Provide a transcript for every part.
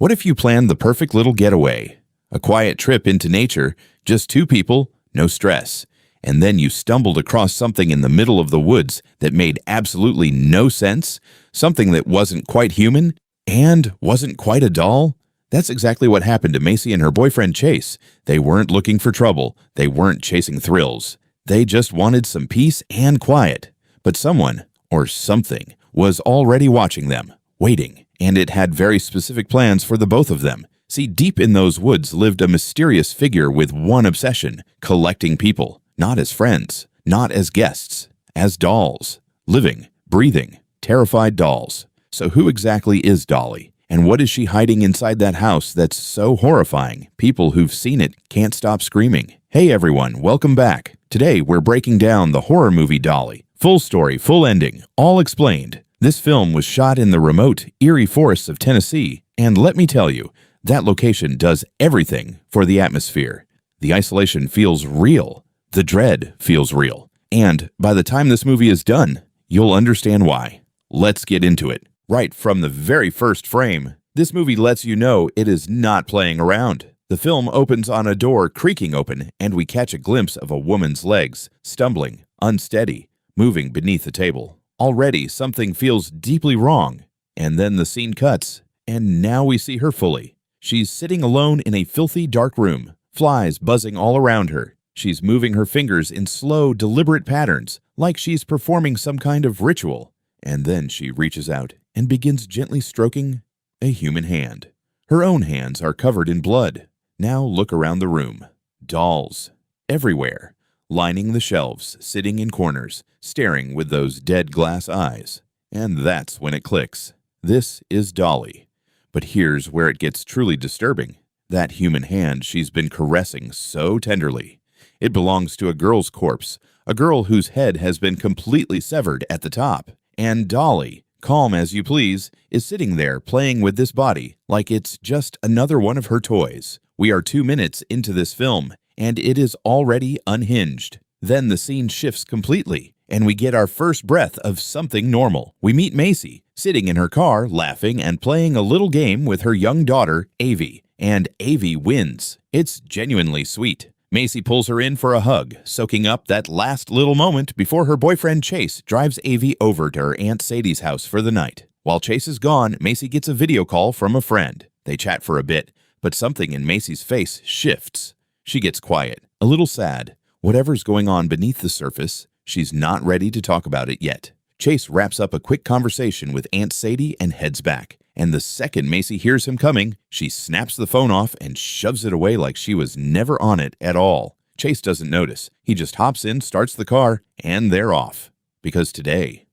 What if you planned the perfect little getaway? A quiet trip into nature, just two people, no stress. And then you stumbled across something in the middle of the woods that made absolutely no sense, something that wasn't quite human and wasn't quite a doll? That's exactly what happened to Macy and her boyfriend Chase. They weren't looking for trouble. They weren't chasing thrills. They just wanted some peace and quiet. But someone, or something, was already watching them, waiting, and it had very specific plans for the both of them. See, deep in those woods lived a mysterious figure with one obsession: collecting people, not as friends, not as guests, as dolls. Living, breathing, terrified dolls. So who exactly is Dolly? And what is she hiding inside that house that's so horrifying? People who've seen it can't stop screaming. Hey everyone, welcome back. Today we're breaking down the horror movie Dolly. Full story, full ending, all explained. This film was shot in the remote, eerie forests of Tennessee, and let me tell you, that location does everything for the atmosphere. The isolation feels real. The dread feels real. And by the time this movie is done, you'll understand why. Let's get into it. Right from the very first frame, this movie lets you know it is not playing around. The film opens on a door creaking open, and we catch a glimpse of a woman's legs, stumbling, unsteady, moving beneath the table. Already, something feels deeply wrong. And then the scene cuts, and now we see her fully. She's sitting alone in a filthy, dark room, flies buzzing all around her. She's moving her fingers in slow, deliberate patterns, like she's performing some kind of ritual. And then she reaches out and begins gently stroking a human hand. Her own hands are covered in blood. Now look around the room. Dolls everywhere, lining the shelves, sitting in corners, staring with those dead glass eyes. And that's when it clicks. This is Dolly. But here's where it gets truly disturbing. That human hand she's been caressing so tenderly. It belongs to a girl's corpse, a girl whose head has been completely severed at the top. And Dolly, calm as you please, is sitting there playing with this body like it's just another one of her toys. We are 2 minutes into this film, and it is already unhinged. Then the scene shifts completely, and we get our first breath of something normal. We meet Macy, sitting in her car, laughing and playing a little game with her young daughter, Avie. And Avie wins. It's genuinely sweet. Macy pulls her in for a hug, soaking up that last little moment before her boyfriend Chase drives Avie over to her Aunt Sadie's house for the night. While Chase is gone, Macy gets a video call from a friend. They chat for a bit, but something in Macy's face shifts. She gets quiet, a little sad. Whatever's going on beneath the surface, she's not ready to talk about it yet. Chase wraps up a quick conversation with Aunt Sadie and heads back. And the second Macy hears him coming, she snaps the phone off and shoves it away like she was never on it at all. Chase doesn't notice. He just hops in, starts the car, and they're off. Because today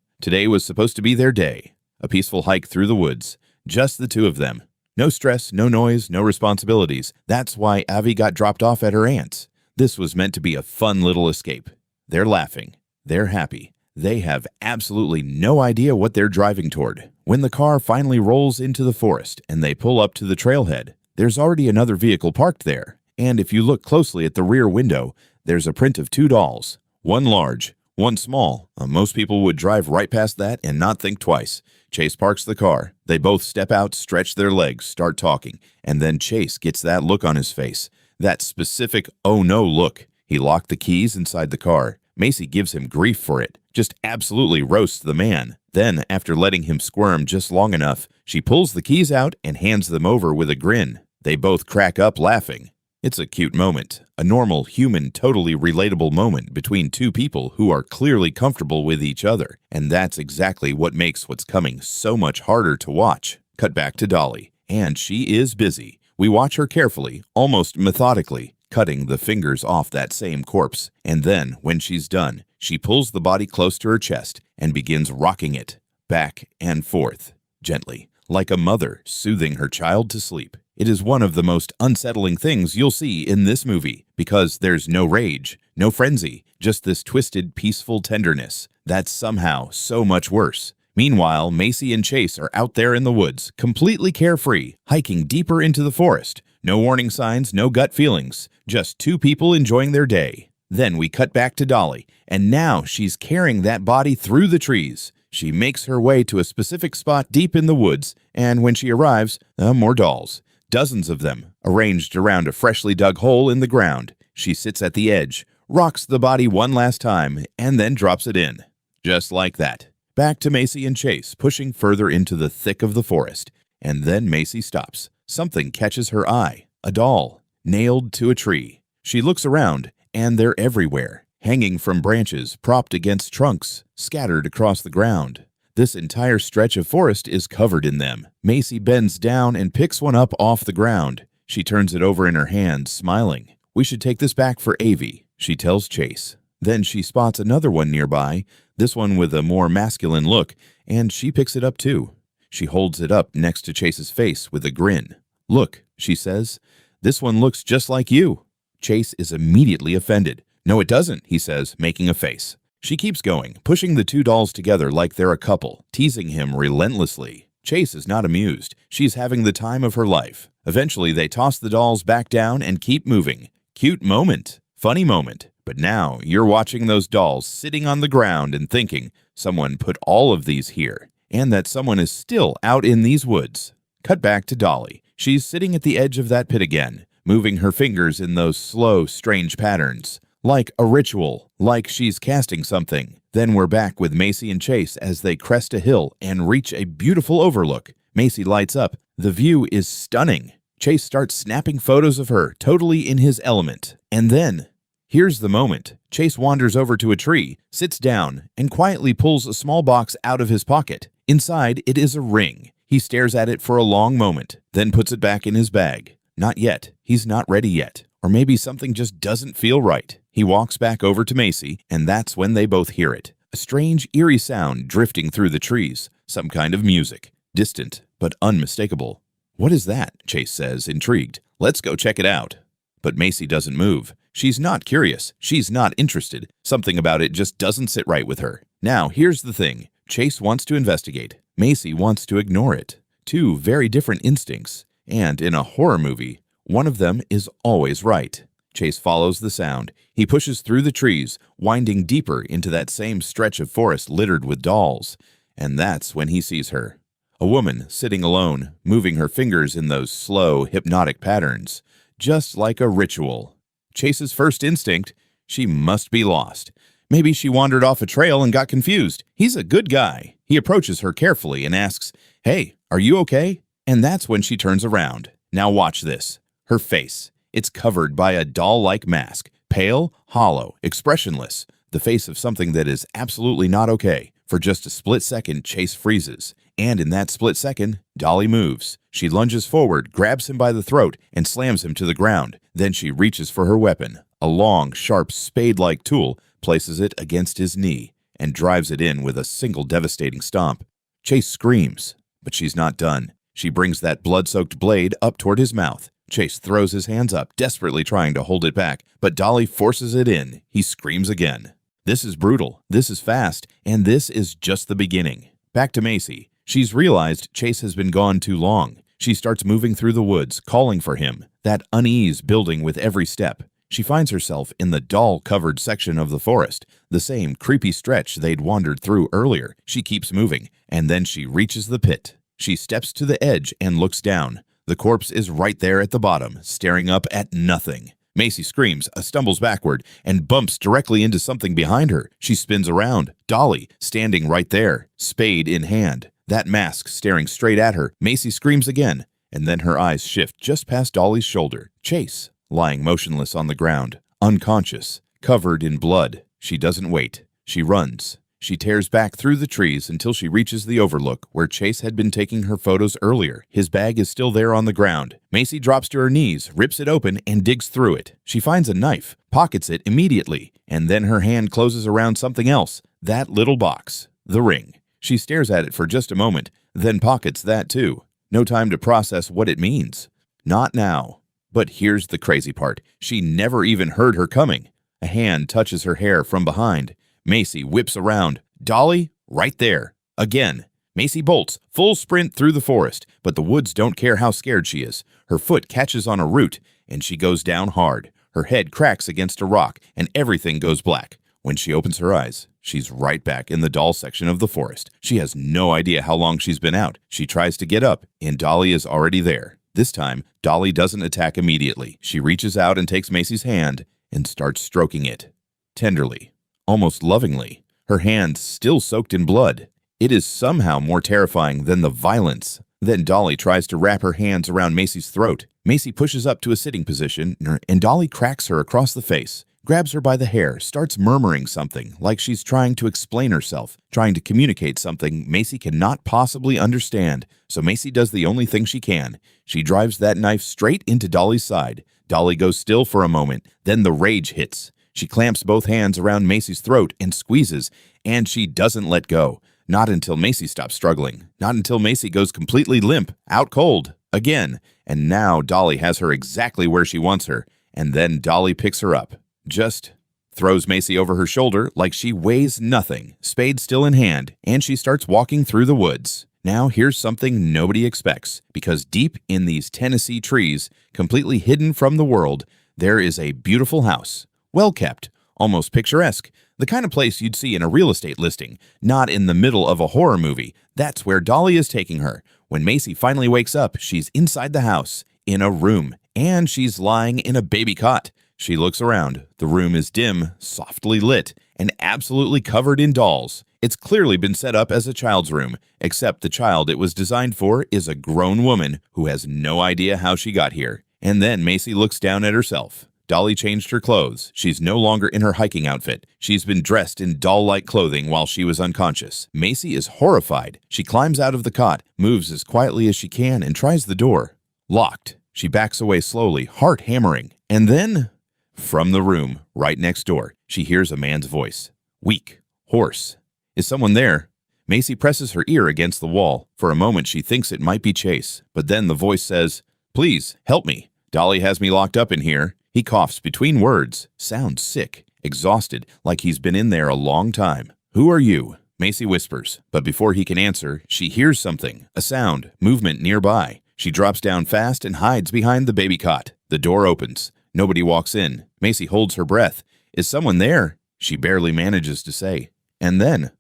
was supposed to be their day. A peaceful hike through the woods. Just the two of them. No stress, no noise, no responsibilities. That's why Avie got dropped off at her aunt's. This was meant to be a fun little escape. They're laughing. They're happy. They have absolutely no idea what they're driving toward. When the car finally rolls into the forest and they pull up to the trailhead, there's already another vehicle parked there. And if you look closely at the rear window, there's a print of two dolls. One large, one small. Most people would drive right past that and not think twice. Chase parks the car. They both step out, stretch their legs, start talking. And then Chase gets that look on his face. That specific oh no look. He locked the keys inside the car. Macy gives him grief for it, just absolutely roasts the man. Then, after letting him squirm just long enough, she pulls the keys out and hands them over with a grin. They both crack up laughing. It's a cute moment, a normal, human, totally relatable moment between two people who are clearly comfortable with each other. And that's exactly what makes what's coming so much harder to watch. Cut back to Dolly, and she is busy. We watch her carefully, almost methodically, cutting the fingers off that same corpse. And then, when she's done, she pulls the body close to her chest and begins rocking it back and forth, gently, like a mother soothing her child to sleep. It is one of the most unsettling things you'll see in this movie because there's no rage, no frenzy, just this twisted, peaceful tenderness that's somehow so much worse. Meanwhile, Macy and Chase are out there in the woods, completely carefree, hiking deeper into the forest. No warning signs, no gut feelings, just two people enjoying their day. Then we cut back to Dolly, and now she's carrying that body through the trees. She makes her way to a specific spot deep in the woods, and when she arrives, more dolls. Dozens of them, arranged around a freshly dug hole in the ground. She sits at the edge, rocks the body one last time, and then drops it in. Just like that. Back to Macy and Chase, pushing further into the thick of the forest. And then Macy stops. Something catches her eye. A doll, nailed to a tree. She looks around, and they're everywhere. Hanging from branches, propped against trunks, scattered across the ground. This entire stretch of forest is covered in them. Macy bends down and picks one up off the ground. She turns it over in her hand, smiling. "We should take this back for Avie," she tells Chase. Then she spots another one nearby, this one with a more masculine look, and she picks it up too. She holds it up next to Chase's face with a grin. "Look," she says, "this one looks just like you." Chase is immediately offended. "No, it doesn't," he says, making a face. She keeps going, pushing the two dolls together like they're a couple, teasing him relentlessly. Chase is not amused. She's having the time of her life. Eventually, they toss the dolls back down and keep moving. Cute moment. Funny moment. But now, you're watching those dolls sitting on the ground and thinking, someone put all of these here, and that someone is still out in these woods. Cut back to Dolly. She's sitting at the edge of that pit again, moving her fingers in those slow, strange patterns. Like a ritual, like she's casting something. Then we're back with Macy and Chase as they crest a hill and reach a beautiful overlook. Macy lights up. The view is stunning. Chase starts snapping photos of her, totally in his element. And then, here's the moment. Chase wanders over to a tree, sits down, and quietly pulls a small box out of his pocket. Inside, it is a ring. He stares at it for a long moment, then puts it back in his bag. Not yet. He's not ready yet. Or maybe something just doesn't feel right. He walks back over to Macy, and that's when they both hear it. A strange, eerie sound drifting through the trees. Some kind of music. Distant, but unmistakable. "What is that?" Chase says, intrigued. "Let's go check it out." But Macy doesn't move. She's not curious. She's not interested. Something about it just doesn't sit right with her. Now, here's the thing. Chase wants to investigate. Macy wants to ignore it. Two very different instincts. And in a horror movie, one of them is always right. Chase follows the sound. He pushes through the trees, winding deeper into that same stretch of forest littered with dolls. And that's when he sees her. A woman sitting alone, moving her fingers in those slow, hypnotic patterns. Just like a ritual. Chase's first instinct, she must be lost. Maybe she wandered off a trail and got confused. He's a good guy. He approaches her carefully and asks, "Hey, are you okay?" And that's when she turns around. Now watch this. Her face. It's covered by a doll-like mask. Pale, hollow, expressionless. The face of something that is absolutely not okay. For just a split second, Chase freezes. And in that split second, Dolly moves. She lunges forward, grabs him by the throat, and slams him to the ground. Then she reaches for her weapon. A long, sharp, spade-like tool, places it against his knee, and drives it in with a single devastating stomp. Chase screams, but she's not done. She brings that blood-soaked blade up toward his mouth. Chase throws his hands up, desperately trying to hold it back, but Dolly forces it in. He screams again. This is brutal, this is fast, and this is just the beginning. Back to Macy. She's realized Chase has been gone too long. She starts moving through the woods, calling for him, that unease building with every step. She finds herself in the doll-covered section of the forest, the same creepy stretch they'd wandered through earlier. She keeps moving, and then she reaches the pit. She steps to the edge and looks down. The corpse is right there at the bottom, staring up at nothing. Macy screams, stumbles backward, and bumps directly into something behind her. She spins around. Dolly, standing right there, spade in hand. That mask staring straight at her. Macy screams again, and then her eyes shift just past Dolly's shoulder. Chase, lying motionless on the ground, unconscious, covered in blood. She doesn't wait. She runs. She tears back through the trees until she reaches the overlook where Chase had been taking her photos earlier. His bag is still there on the ground. Macy drops to her knees, rips it open, and digs through it. She finds a knife, pockets it immediately, and then her hand closes around something else. That little box. The ring. She stares at it for just a moment, then pockets that too. No time to process what it means. Not now. But here's the crazy part. She never even heard her coming. A hand touches her hair from behind. Macy whips around. Dolly, right there. Again. Macy bolts, full sprint through the forest, but the woods don't care how scared she is. Her foot catches on a root, and she goes down hard. Her head cracks against a rock, and everything goes black. When she opens her eyes, she's right back in the doll section of the forest. She has no idea how long she's been out. She tries to get up, and Dolly is already there. This time, Dolly doesn't attack immediately. She reaches out and takes Macy's hand and starts stroking it. Tenderly, almost lovingly, her hand still soaked in blood. It is somehow more terrifying than the violence. Then Dolly tries to wrap her hands around Macy's throat. Macy pushes up to a sitting position, and Dolly cracks her across the face, grabs her by the hair, starts murmuring something like she's trying to explain herself, trying to communicate something Macy cannot possibly understand. So Macy does the only thing she can. She drives that knife straight into Dolly's side. Dolly goes still for a moment, then the rage hits. She clamps both hands around Macy's throat and squeezes, and she doesn't let go. Not until Macy stops struggling. Not until Macy goes completely limp, out cold, again. And now Dolly has her exactly where she wants her. And then Dolly picks her up. Just throws Macy over her shoulder like she weighs nothing, spade still in hand, and she starts walking through the woods. Now here's something nobody expects, because deep in these Tennessee trees, completely hidden from the world, there is a beautiful house. Well kept, almost picturesque, the kind of place you'd see in a real estate listing, not in the middle of a horror movie. That's where Dolly is taking her. When Macy finally wakes up, she's inside the house, in a room, and she's lying in a baby cot. She looks around. The room is dim, softly lit, and absolutely covered in dolls. It's clearly been set up as a child's room, except the child it was designed for is a grown woman who has no idea how she got here. And then Macy looks down at herself. Dolly changed her clothes. She's no longer in her hiking outfit. She's been dressed in doll-like clothing while she was unconscious. Macy is horrified. She climbs out of the cot, moves as quietly as she can, and tries the door. Locked. She backs away slowly, heart hammering. And then, from the room right next door, she hears a man's voice. Weak, hoarse. Is someone there? Macy presses her ear against the wall. For a moment, she thinks it might be Chase. But then the voice says, "Please, help me. Dolly has me locked up in here." He coughs between words, sounds sick, exhausted, like he's been in there a long time. "Who are you?" Macy whispers. But before he can answer, she hears something, a sound, movement nearby. She drops down fast and hides behind the baby cot. The door opens. Nobody walks in. Macy holds her breath. Is someone there? She barely manages to say. And then,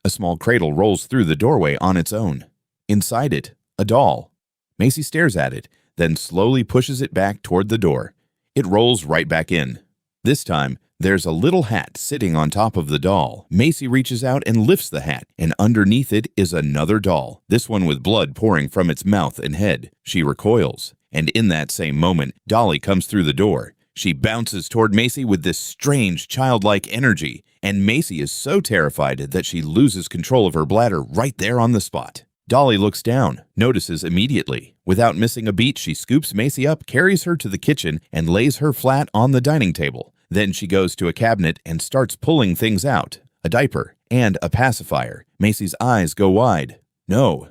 a small cradle rolls through the doorway on its own. Inside it, a doll. Macy stares at it, then slowly pushes it back toward the door. It rolls right back in. This time, there's a little hat sitting on top of the doll. Macy reaches out and lifts the hat, and underneath it is another doll, this one with blood pouring from its mouth and head. She recoils, and in that same moment, Dolly comes through the door. She bounces toward Macy with this strange, childlike energy, and Macy is so terrified that she loses control of her bladder right there on the spot. Dolly looks down, notices immediately. Without missing a beat, she scoops Macy up, carries her to the kitchen, and lays her flat on the dining table. Then she goes to a cabinet and starts pulling things out. A diaper and a pacifier. Macy's eyes go wide. No,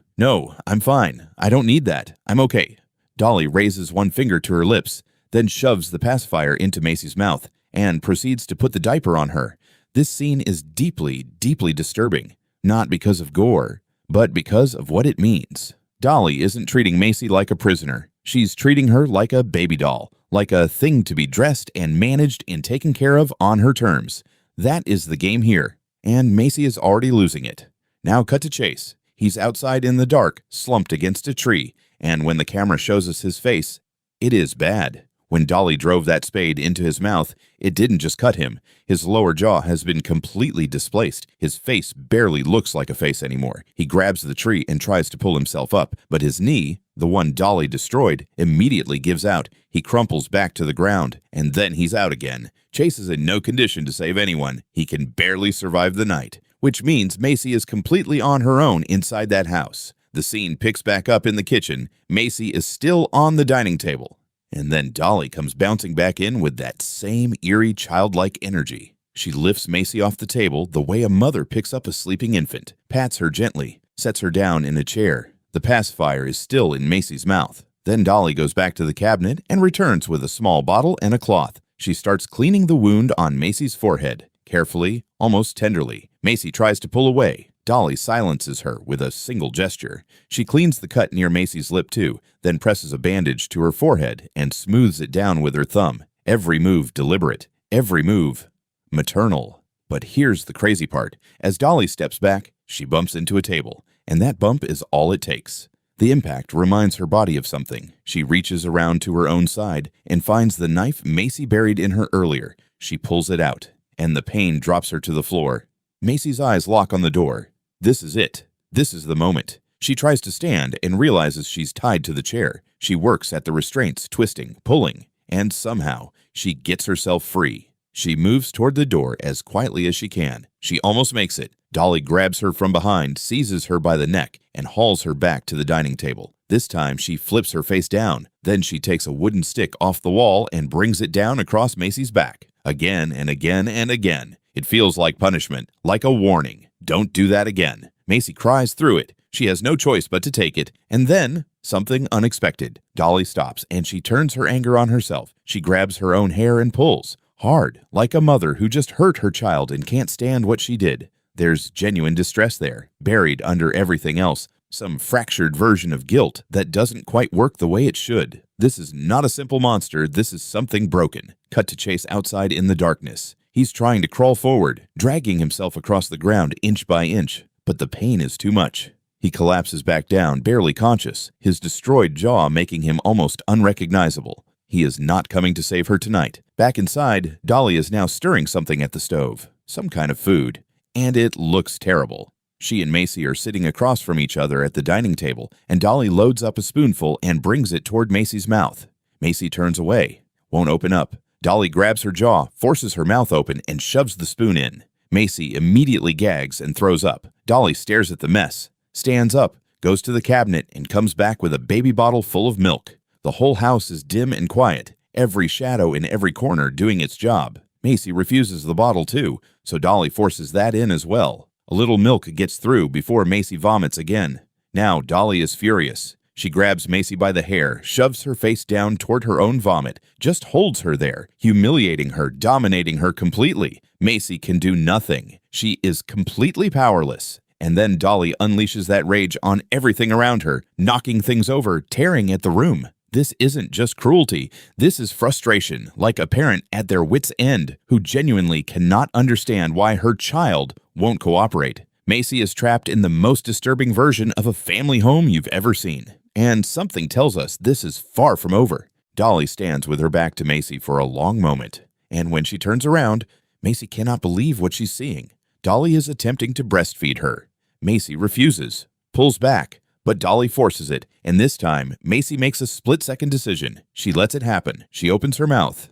I'm fine. I don't need that. I'm okay. Dolly raises one finger to her lips, then shoves the pacifier into Macy's mouth and proceeds to put the diaper on her. This scene is deeply, deeply disturbing. Not because of gore, but because of what it means. Dolly isn't treating Macy like a prisoner. She's treating her like a baby doll, like a thing to be dressed and managed and taken care of on her terms. That is the game here, and Macy is already losing it. Now cut to Chase. He's outside in the dark, slumped against a tree, and when the camera shows us his face, it is bad. When Dolly drove that spade into his mouth, it didn't just cut him. His lower jaw has been completely displaced. His face barely looks like a face anymore. He grabs the tree and tries to pull himself up, but his knee, the one Dolly destroyed, immediately gives out. He crumples back to the ground, and then he's out again. Chase is in no condition to save anyone. He can barely survive the night, which means Macy is completely on her own inside that house. The scene picks back up in the kitchen. Macy is still on the dining table. And then Dolly comes bouncing back in with that same eerie, childlike energy. She lifts Macy off the table the way a mother picks up a sleeping infant, pats her gently, sets her down in a chair. The pacifier is still in Macy's mouth. Then Dolly goes back to the cabinet and returns with a small bottle and a cloth. She starts cleaning the wound on Macy's forehead, carefully, almost tenderly. Macy tries to pull away. Dolly silences her with a single gesture. She cleans the cut near Macy's lip too, then presses a bandage to her forehead and smooths it down with her thumb. Every move deliberate, every move maternal. But here's the crazy part. As Dolly steps back, she bumps into a table, and that bump is all it takes. The impact reminds her body of something. She reaches around to her own side and finds the knife Macy buried in her earlier. She pulls it out, and the pain drops her to the floor. Macy's eyes lock on the door. This is it. This is the moment. She tries to stand and realizes she's tied to the chair. She works at the restraints, twisting, pulling, and somehow she gets herself free. She moves toward the door as quietly as she can. She almost makes it. Dolly grabs her from behind, seizes her by the neck, and hauls her back to the dining table. This time she flips her face down. Then she takes a wooden stick off the wall and brings it down across Macy's back. Again and again and again. It feels like punishment, like a warning. Don't do that again. Macy cries through it. She has no choice but to take it. And then something unexpected. Dolly stops and she turns her anger on herself. She grabs her own hair and pulls. Hard, like a mother who just hurt her child and can't stand what she did. There's genuine distress there, buried under everything else. Some fractured version of guilt that doesn't quite work the way it should. This is not a simple monster, this is something broken. Cut to Chase outside in the darkness. He's trying to crawl forward, dragging himself across the ground inch by inch, but the pain is too much. He collapses back down, barely conscious, his destroyed jaw making him almost unrecognizable. He is not coming to save her tonight. Back inside, Dolly is now stirring something at the stove, some kind of food, and it looks terrible. She and Macy are sitting across from each other at the dining table, and Dolly loads up a spoonful and brings it toward Macy's mouth. Macy turns away, won't open up. Dolly grabs her jaw, forces her mouth open, and shoves the spoon in. Macy immediately gags and throws up. Dolly stares at the mess, stands up, goes to the cabinet, and comes back with a baby bottle full of milk. The whole house is dim and quiet, every shadow in every corner doing its job. Macy refuses the bottle too, so Dolly forces that in as well. A little milk gets through before Macy vomits again. Now Dolly is furious. She grabs Macy by the hair, shoves her face down toward her own vomit, just holds her there, humiliating her, dominating her completely. Macy can do nothing. She is completely powerless. And then Dolly unleashes that rage on everything around her, knocking things over, tearing at the room. This isn't just cruelty. This is frustration, like a parent at their wit's end who genuinely cannot understand why her child won't cooperate. Macy is trapped in the most disturbing version of a family home you've ever seen. And something tells us this is far from over. Dolly stands with her back to Macy for a long moment. And when she turns around, Macy cannot believe what she's seeing. Dolly is attempting to breastfeed her. Macy refuses, pulls back, but Dolly forces it, and this time, Macy makes a split-second decision. She lets it happen. She opens her mouth,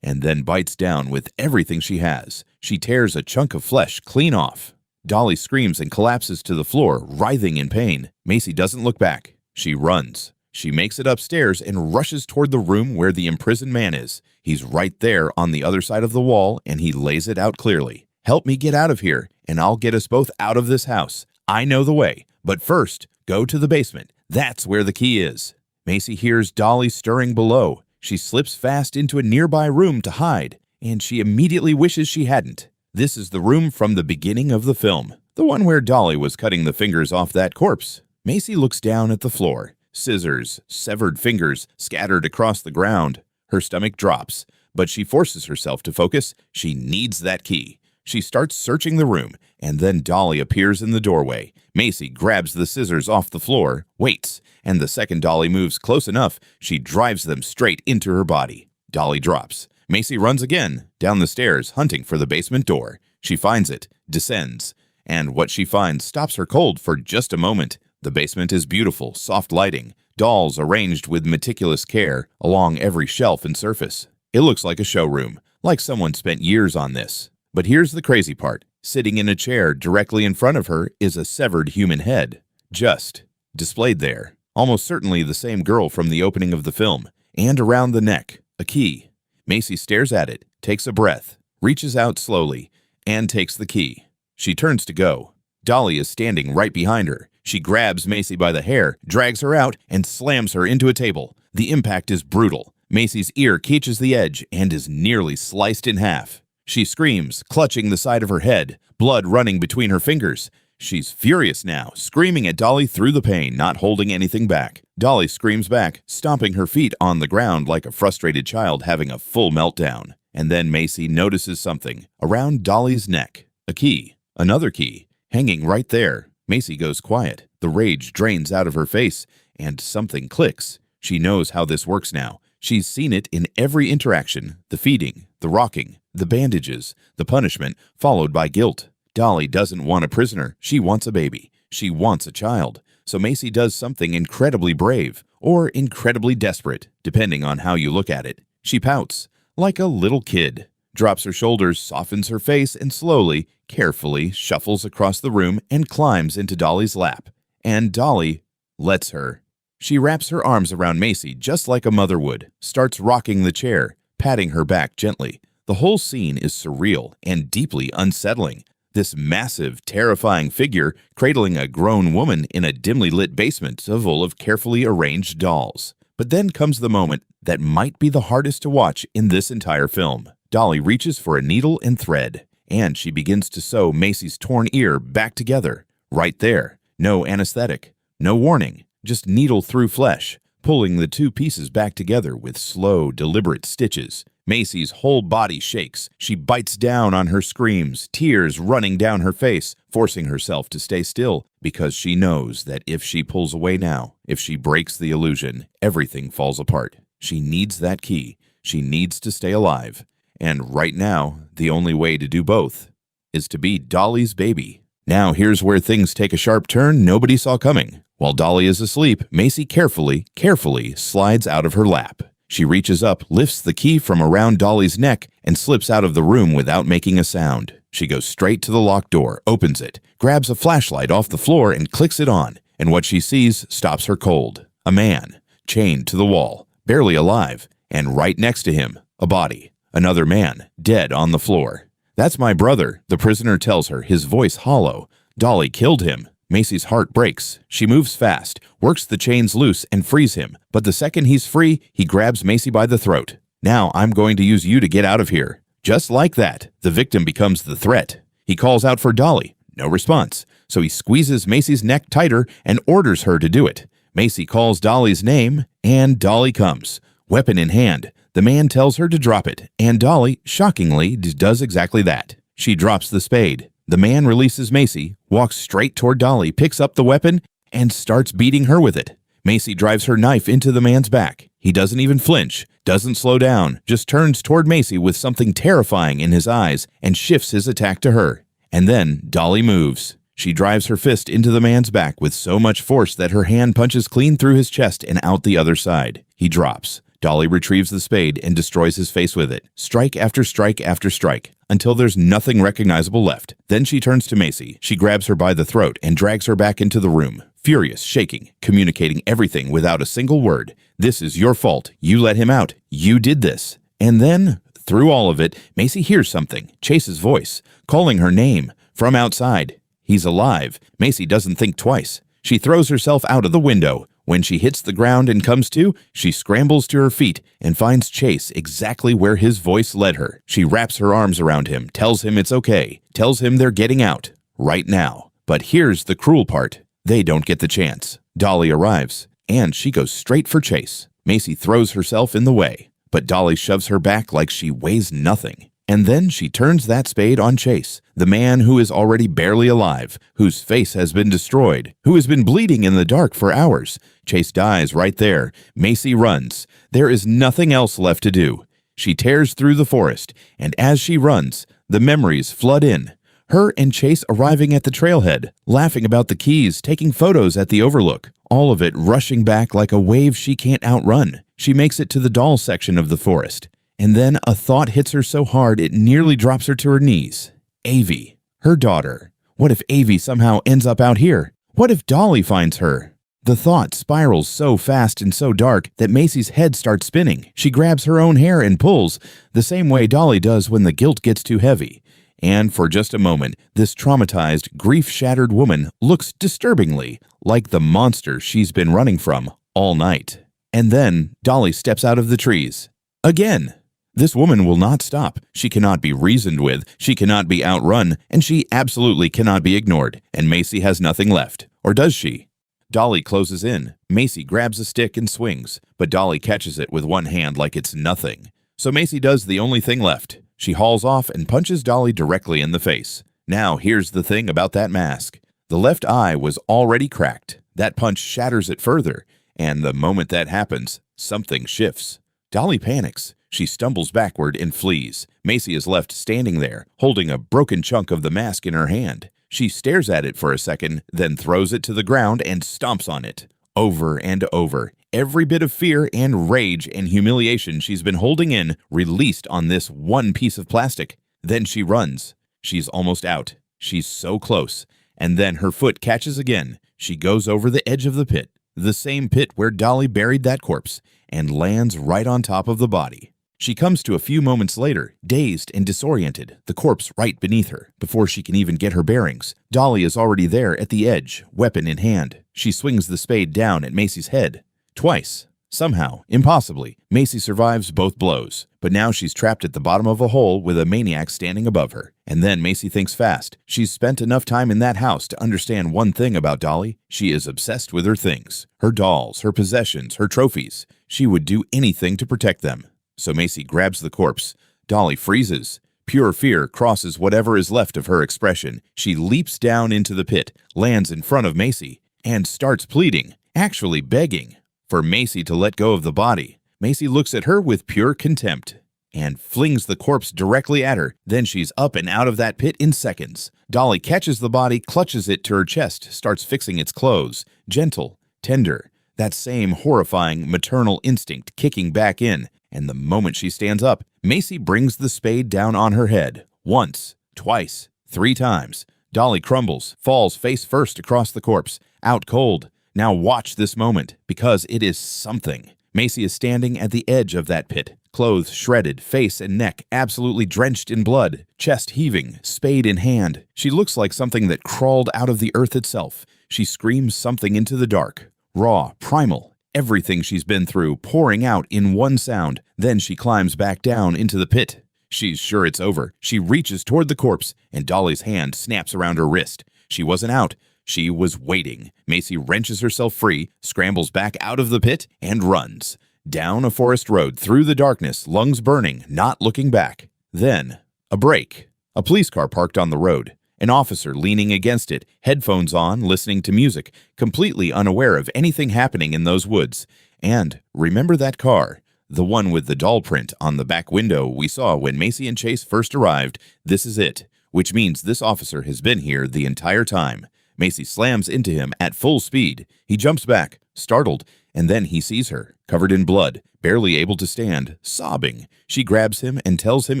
and then bites down with everything she has. She tears a chunk of flesh clean off. Dolly screams and collapses to the floor, writhing in pain. Macy doesn't look back. She runs. She makes it upstairs and rushes toward the room where the imprisoned man is. He's right there on the other side of the wall, and he lays it out clearly. Help me get out of here, and I'll get us both out of this house. I know the way, but first, go to the basement. That's where the key is. Macy hears Dolly stirring below. She slips fast into a nearby room to hide, and she immediately wishes she hadn't. This is the room from the beginning of the film, the one where Dolly was cutting the fingers off that corpse. Macy looks down at the floor. Scissors, severed fingers scattered across the ground. Her stomach drops, but she forces herself to focus. She needs that key. She starts searching the room, and then Dolly appears in the doorway. Macy grabs the scissors off the floor, waits, and the second Dolly moves close enough, she drives them straight into her body. Dolly drops. Macy runs again, down the stairs, hunting for the basement door. She finds it, descends, and what she finds stops her cold for just a moment. The basement is beautiful, soft lighting, dolls arranged with meticulous care along every shelf and surface. It looks like a showroom, like someone spent years on this. But here's the crazy part. Sitting in a chair directly in front of her is a severed human head. Just displayed there. Almost certainly the same girl from the opening of the film. And around the neck, a key. Macy stares at it, takes a breath, reaches out slowly, and takes the key. She turns to go. Dolly is standing right behind her. She grabs Macy by the hair, drags her out, and slams her into a table. The impact is brutal. Macy's ear catches the edge and is nearly sliced in half. She screams, clutching the side of her head, blood running between her fingers. She's furious now, screaming at Dolly through the pain, not holding anything back. Dolly screams back, stomping her feet on the ground like a frustrated child having a full meltdown. And then Macy notices something around Dolly's neck. A key. Another key. Hanging right there. Macy goes quiet. The rage drains out of her face, and something clicks. She knows how this works now. She's seen it in every interaction. The feeding, the rocking, the bandages, the punishment, followed by guilt. Dolly doesn't want a prisoner. She wants a baby. She wants a child. So Macy does something incredibly brave, or incredibly desperate, depending on how you look at it. She pouts, like a little kid, drops her shoulders, softens her face, and slowly, carefully shuffles across the room and climbs into Dolly's lap. And Dolly lets her. She wraps her arms around Macy just like a mother would, starts rocking the chair, patting her back gently. The whole scene is surreal and deeply unsettling. This massive, terrifying figure cradling a grown woman in a dimly lit basement full of carefully arranged dolls. But then comes the moment that might be the hardest to watch in this entire film. Dolly reaches for a needle and thread, and she begins to sew Macy's torn ear back together. Right there. No anesthetic. No warning. Just needle through flesh, pulling the two pieces back together with slow, deliberate stitches. Macy's whole body shakes. She bites down on her screams, tears running down her face, forcing herself to stay still because she knows that if she pulls away now, if she breaks the illusion, everything falls apart. She needs that key. She needs to stay alive. And right now, the only way to do both is to be Dolly's baby. Now here's where things take a sharp turn nobody saw coming. While Dolly is asleep, Macy carefully slides out of her lap. She reaches up, lifts the key from around Dolly's neck, and slips out of the room without making a sound. She goes straight to the locked door, opens it, grabs a flashlight off the floor and clicks it on, and what she sees stops her cold. A man, chained to the wall, barely alive, and right next to him, a body. Another man, dead on the floor. "That's my brother," the prisoner tells her, his voice hollow. Dolly killed him. Macy's heart breaks. She moves fast, works the chains loose, and frees him. But the second he's free, he grabs Macy by the throat. "Now I'm going to use you to get out of here." Just like that, the victim becomes the threat. He calls out for Dolly. No response. So he squeezes Macy's neck tighter and orders her to do it. Macy calls Dolly's name, and Dolly comes. Weapon in hand. The man tells her to drop it, and Dolly, shockingly, does exactly that. She drops the spade. The man releases Macy, walks straight toward Dolly, picks up the weapon, and starts beating her with it. Macy drives her knife into the man's back. He doesn't even flinch, doesn't slow down, just turns toward Macy with something terrifying in his eyes and shifts his attack to her. And then Dolly moves. She drives her fist into the man's back with so much force that her hand punches clean through his chest and out the other side. He drops. Dolly retrieves the spade and destroys his face with it. Strike after strike after strike, until there's nothing recognizable left. Then she turns to Macy. She grabs her by the throat and drags her back into the room. Furious, shaking, communicating everything without a single word. "This is your fault. You let him out. You did this." And then, through all of it, Macy hears something. Chase's voice, calling her name, from outside. He's alive. Macy doesn't think twice. She throws herself out of the window. When she hits the ground and comes to, she scrambles to her feet and finds Chase exactly where his voice led her. She wraps her arms around him, tells him it's okay, tells him they're getting out right now. But here's the cruel part. They don't get the chance. Dolly arrives, and she goes straight for Chase. Macy throws herself in the way, but Dolly shoves her back like she weighs nothing. And then she turns that spade on Chase, the man who is already barely alive, whose face has been destroyed, who has been bleeding in the dark for hours. Chase dies right there. Macy runs. There is nothing else left to do. She tears through the forest, and as she runs, the memories flood in. Her and Chase arriving at the trailhead, laughing about the keys, taking photos at the overlook, all of it rushing back like a wave she can't outrun. She makes it to the doll section of the forest. And then a thought hits her so hard it nearly drops her to her knees. Avie, her daughter. What if Avie somehow ends up out here? What if Dolly finds her? The thought spirals so fast and so dark that Macy's head starts spinning. She grabs her own hair and pulls, the same way Dolly does when the guilt gets too heavy. And for just a moment, this traumatized, grief-shattered woman looks disturbingly like the monster she's been running from all night. And then Dolly steps out of the trees. Again. This woman will not stop. She cannot be reasoned with, she cannot be outrun, and she absolutely cannot be ignored, and Macy has nothing left. Or does she? Dolly closes in. Macy grabs a stick and swings, but Dolly catches it with one hand like it's nothing. So Macy does the only thing left. She hauls off and punches Dolly directly in the face. Now here's the thing about that mask. The left eye was already cracked. That punch shatters it further, and the moment that happens, something shifts. Dolly panics. She stumbles backward and flees. Macy is left standing there, holding a broken chunk of the mask in her hand. She stares at it for a second, then throws it to the ground and stomps on it. Over and over, every bit of fear and rage and humiliation she's been holding in released on this one piece of plastic. Then she runs. She's almost out. She's so close. And then her foot catches again. She goes over the edge of the pit, the same pit where Dolly buried that corpse, and lands right on top of the body. She comes to a few moments later, dazed and disoriented, the corpse right beneath her. Before she can even get her bearings, Dolly is already there at the edge, weapon in hand. She swings the spade down at Macy's head. Twice. Somehow, impossibly, Macy survives both blows. But now she's trapped at the bottom of a hole with a maniac standing above her. And then Macy thinks fast. She's spent enough time in that house to understand one thing about Dolly. She is obsessed with her things. Her dolls, her possessions, her trophies. She would do anything to protect them. So Macy grabs the corpse. Dolly freezes. Pure fear crosses whatever is left of her expression. She leaps down into the pit, lands in front of Macy, and starts pleading, actually begging, for Macy to let go of the body. Macy looks at her with pure contempt and flings the corpse directly at her. Then she's up and out of that pit in seconds. Dolly catches the body, clutches it to her chest, starts fixing its clothes. Gentle, tender, that same horrifying maternal instinct kicking back in. And the moment she stands up, Macy brings the spade down on her head. Once, twice, 3 times. Dolly crumbles, falls face first across the corpse, out cold. Now watch this moment, because it is something. Macy is standing at the edge of that pit, clothes shredded, face and neck absolutely drenched in blood, chest heaving, spade in hand. She looks like something that crawled out of the earth itself. She screams something into the dark, raw, primal. Everything she's been through pouring out in one sound. Then she climbs back down into the pit. She's sure it's over. She reaches toward the corpse, and Dolly's hand snaps around her wrist. She wasn't out. She was waiting. Macy wrenches herself free, scrambles back out of the pit, and runs. Down a forest road, through the darkness, lungs burning, not looking back. Then, a break. A police car parked on the road. An officer leaning against it, headphones on, listening to music, completely unaware of anything happening in those woods. And remember that car, the one with the doll print on the back window we saw when Macy and Chase first arrived. This is it, which means this officer has been here the entire time. Macy slams into him at full speed. He jumps back, startled, and then he sees her, covered in blood, barely able to stand, sobbing. She grabs him and tells him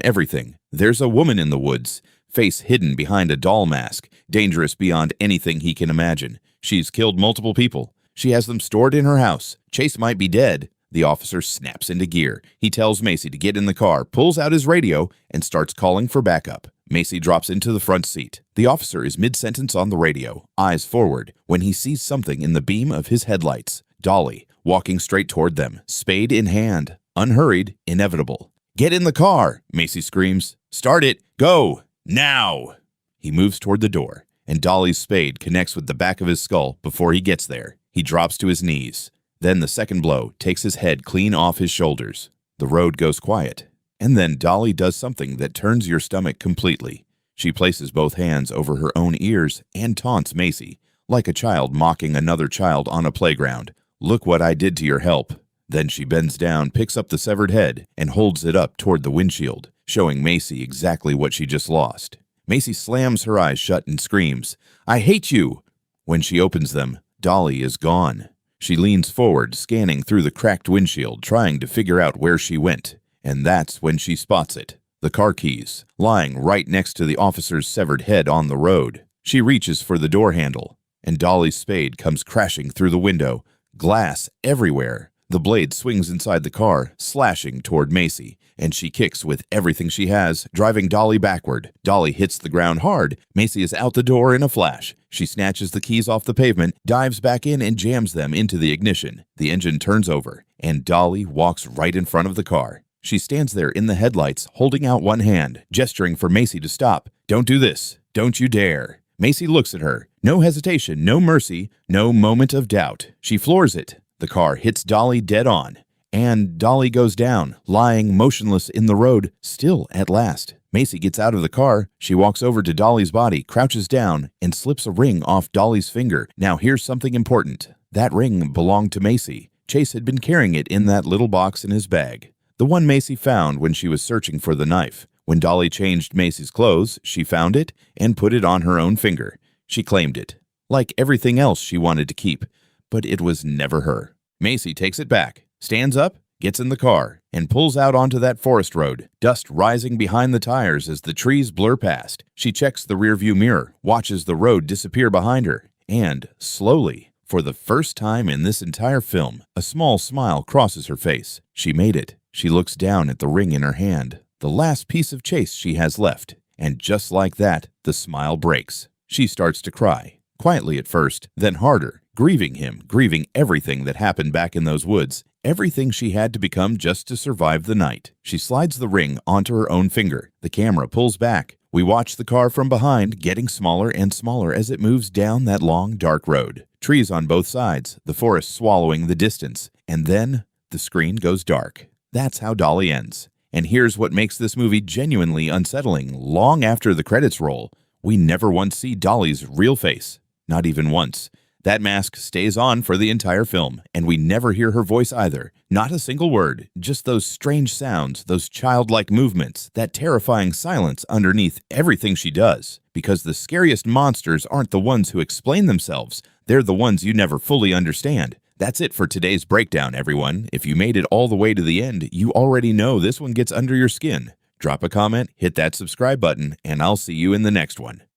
everything. There's a woman in the woods, face hidden behind a doll mask, dangerous beyond anything he can imagine. She's killed multiple people. She has them stored in her house. Chase might be dead. The officer snaps into gear. He tells Macy to get in the car, pulls out his radio, and starts calling for backup. Macy drops into the front seat. The officer is mid-sentence on the radio, eyes forward, when he sees something in the beam of his headlights. Dolly, walking straight toward them, spade in hand, unhurried, inevitable. "Get in the car," Macy screams. "Start it. Go. Now!" He moves toward the door, and Dolly's spade connects with the back of his skull before he gets there. He drops to his knees. Then the second blow takes his head clean off his shoulders. The road goes quiet. And then Dolly does something that turns your stomach completely. She places both hands over her own ears and taunts Macy, like a child mocking another child on a playground. "Look what I did to your help." Then she bends down, picks up the severed head, and holds it up toward the windshield, showing Macy exactly what she just lost. Macy slams her eyes shut and screams, "I hate you!" When she opens them, Dolly is gone. She leans forward, scanning through the cracked windshield, trying to figure out where she went. And that's when she spots it. The car keys, lying right next to the officer's severed head on the road. She reaches for the door handle, and Dolly's spade comes crashing through the window. Glass everywhere. The blade swings inside the car, slashing toward Macy, and she kicks with everything she has, driving Dolly backward. Dolly hits the ground hard. Macy is out the door in a flash. She snatches the keys off the pavement, dives back in, and jams them into the ignition. The engine turns over, and Dolly walks right in front of the car. She stands there in the headlights, holding out one hand, gesturing for Macy to stop. "Don't do this. Don't you dare." Macy looks at her. No hesitation, no mercy, no moment of doubt. She floors it. The car hits Dolly dead on, And Dolly goes down, lying motionless in the road, still at last. Macy gets out of the car. She walks over to Dolly's body, crouches down, and slips a ring off Dolly's finger. Now here's something important. That ring belonged to Macy. Chase had been carrying it in that little box in his bag. The one Macy found when she was searching for the knife. When Dolly changed Macy's clothes, she found it and put it on her own finger. She claimed it, like everything else she wanted to keep, but it was never her. Macy takes it back, stands up, gets in the car, and pulls out onto that forest road, dust rising behind the tires as the trees blur past. She checks the rearview mirror, watches the road disappear behind her, and, slowly, for the first time in this entire film, a small smile crosses her face. She made it. She looks down at the ring in her hand, the last piece of Chase she has left, and just like that, the smile breaks. She starts to cry, quietly at first, then harder, grieving him, grieving everything that happened back in those woods, everything she had to become just to survive the night. She slides the ring onto her own finger. The camera pulls back. We watch the car from behind, getting smaller and smaller as it moves down that long, dark road. Trees on both sides, the forest swallowing the distance, and then the screen goes dark. That's how Dolly ends. And here's what makes this movie genuinely unsettling. Long after the credits roll, we never once see Dolly's real face. Not even once. That mask stays on for the entire film, and we never hear her voice either. Not a single word, just those strange sounds, those childlike movements, that terrifying silence underneath everything she does. Because the scariest monsters aren't the ones who explain themselves, they're the ones you never fully understand. That's it for today's breakdown, everyone. If you made it all the way to the end, you already know this one gets under your skin. Drop a comment, hit that subscribe button, and I'll see you in the next one.